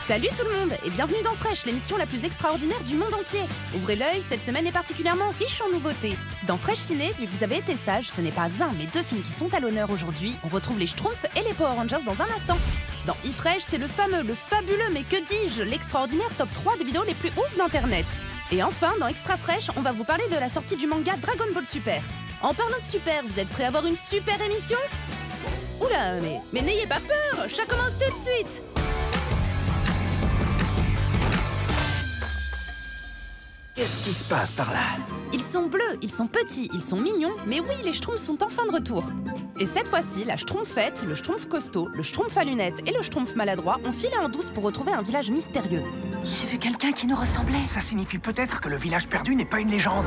Salut tout le monde et bienvenue dans Fresh, l'émission la plus extraordinaire du monde entier. Ouvrez l'œil, cette semaine est particulièrement riche en nouveautés. Dans Fresh Ciné, vu que vous avez été sages, ce n'est pas un mais deux films qui sont à l'honneur aujourd'hui. On retrouve les Schtroumpfs et les Power Rangers dans un instant. Dans eFresh, c'est le fameux, le fabuleux, mais que dis-je, l'extraordinaire top 3 des vidéos les plus ouf d'internet. Et enfin, dans Extra Fresh, on va vous parler de la sortie du manga Dragon Ball Super. En parlant de super, vous êtes prêts à avoir une super émission? Oula, mais n'ayez pas peur, ça commence tout de suite. Qu'est-ce qui se passe par là? Ils sont bleus, ils sont petits, ils sont mignons, mais oui, les Schtroumpfs sont enfin de retour. Et cette fois-ci, la Schtroumpfette, le Schtroumpf costaud, le Schtroumpf à lunettes et le Schtroumpf maladroit ont filé en douce pour retrouver un village mystérieux. J'ai vu quelqu'un qui nous ressemblait. Ça signifie peut-être que le village perdu n'est pas une légende.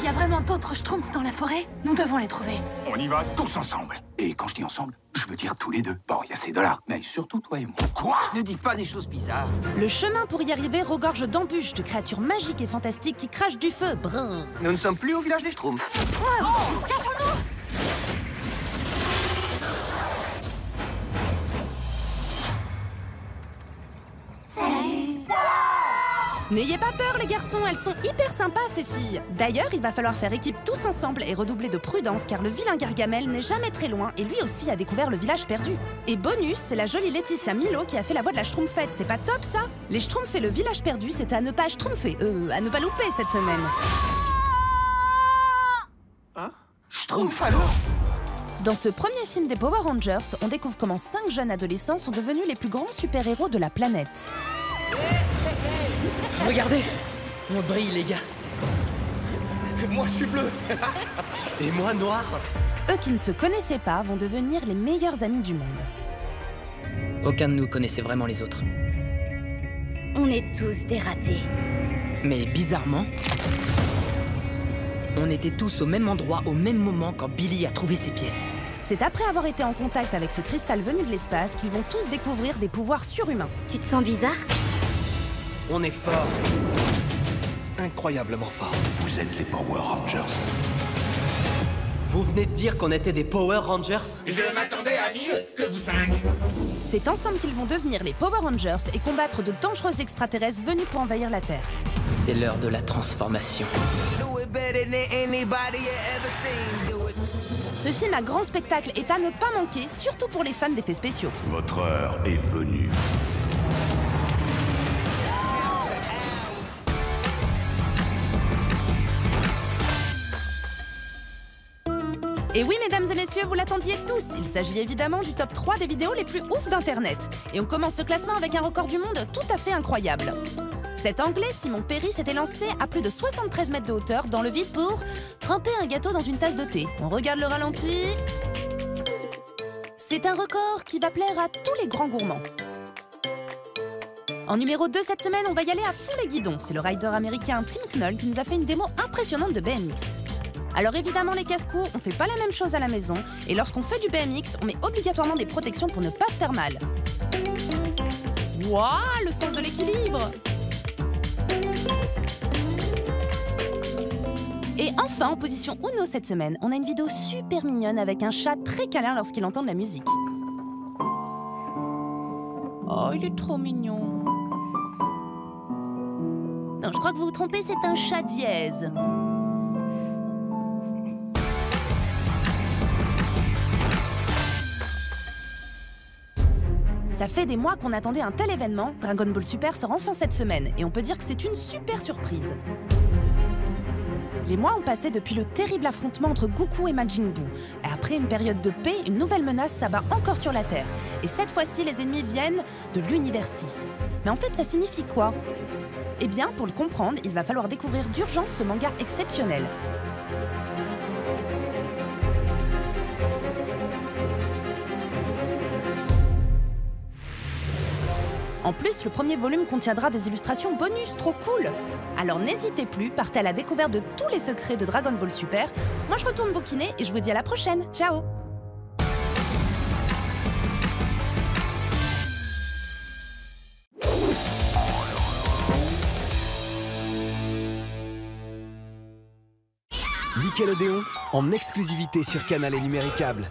Il y a vraiment d'autres Schtroumpfs dans la forêt. Nous devons les trouver. On y va tous ensemble. Et quand je dis ensemble, je veux dire tous les deux. Bon, il y a ces deux-là, mais surtout toi et moi. Quoi? Ne dis pas des choses bizarres. Le chemin pour y arriver regorge d'embûches, de créatures magiques et fantastiques qui crachent du feu. Brrr. Nous ne sommes plus au village des Schtroumpfs. N'ayez pas peur les garçons, elles sont hyper sympas ces filles. D'ailleurs, il va falloir faire équipe tous ensemble et redoubler de prudence car le vilain Gargamel n'est jamais très loin et lui aussi a découvert le village perdu. Et bonus, c'est la jolie Laetitia Milo qui a fait la voix de la Schtroumpfette, c'est pas top ça? Les Schtroumpfs et le village perdu, c'est à ne pas schtroumpfer, à ne pas louper cette semaine. Hein? Schtroumpf alors? Dans ce premier film des Power Rangers, on découvre comment 5 jeunes adolescents sont devenus les plus grands super-héros de la planète. Regardez, on brille les gars. Moi je suis bleu. Et moi noir. Eux qui ne se connaissaient pas vont devenir les meilleurs amis du monde. Aucun de nous connaissait vraiment les autres. On est tous des ratés. Mais bizarrement, on était tous au même endroit au même moment quand Billy a trouvé ses pièces. C'est après avoir été en contact avec ce cristal venu de l'espace qu'ils vont tous découvrir des pouvoirs surhumains. Tu te sens bizarre? On est fort. Incroyablement fort. Vous êtes les Power Rangers. Vous venez de dire qu'on était des Power Rangers? Je m'attendais à mieux que vous cinq. C'est ensemble qu'ils vont devenir les Power Rangers et combattre de dangereux extraterrestres venus pour envahir la Terre. C'est l'heure de la transformation. Ce film à grand spectacle est à ne pas manquer, surtout pour les fans d'effets spéciaux. Votre heure est venue. Et oui, mesdames et messieurs, vous l'attendiez tous. Il s'agit évidemment du top 3 des vidéos les plus ouf d'Internet. Et on commence ce classement avec un record du monde tout à fait incroyable. Cet Anglais, Simon Perry, s'était lancé à plus de 73 mètres de hauteur dans le vide pour tremper un gâteau dans une tasse de thé. On regarde le ralenti. C'est un record qui va plaire à tous les grands gourmands. En numéro 2 cette semaine, on va y aller à fond les guidons. C'est le rider américain Tim Knoll qui nous a fait une démo impressionnante de BMX. Alors évidemment les casse-cou, on fait pas la même chose à la maison et lorsqu'on fait du BMX, on met obligatoirement des protections pour ne pas se faire mal. Wouah, le sens de l'équilibre! Et enfin, en position Uno cette semaine, on a une vidéo super mignonne avec un chat très câlin lorsqu'il entend de la musique. Oh, il est trop mignon. Non, je crois que vous vous trompez, c'est un chat dièse. Ça fait des mois qu'on attendait un tel événement, Dragon Ball Super sort enfin cette semaine, et on peut dire que c'est une super surprise. Les mois ont passé depuis le terrible affrontement entre Goku et Majin Buu. Et après une période de paix, une nouvelle menace s'abat encore sur la Terre. Et cette fois-ci, les ennemis viennent de l'univers 6. Mais en fait, ça signifie quoi? Eh bien, pour le comprendre, il va falloir découvrir d'urgence ce manga exceptionnel. En plus, le premier volume contiendra des illustrations bonus, trop cool! Alors n'hésitez plus, partez à la découverte de tous les secrets de Dragon Ball Super. Moi je retourne bouquiner et je vous dis à la prochaine. Ciao! Nickelodeon, en exclusivité sur Canal et Numéricable.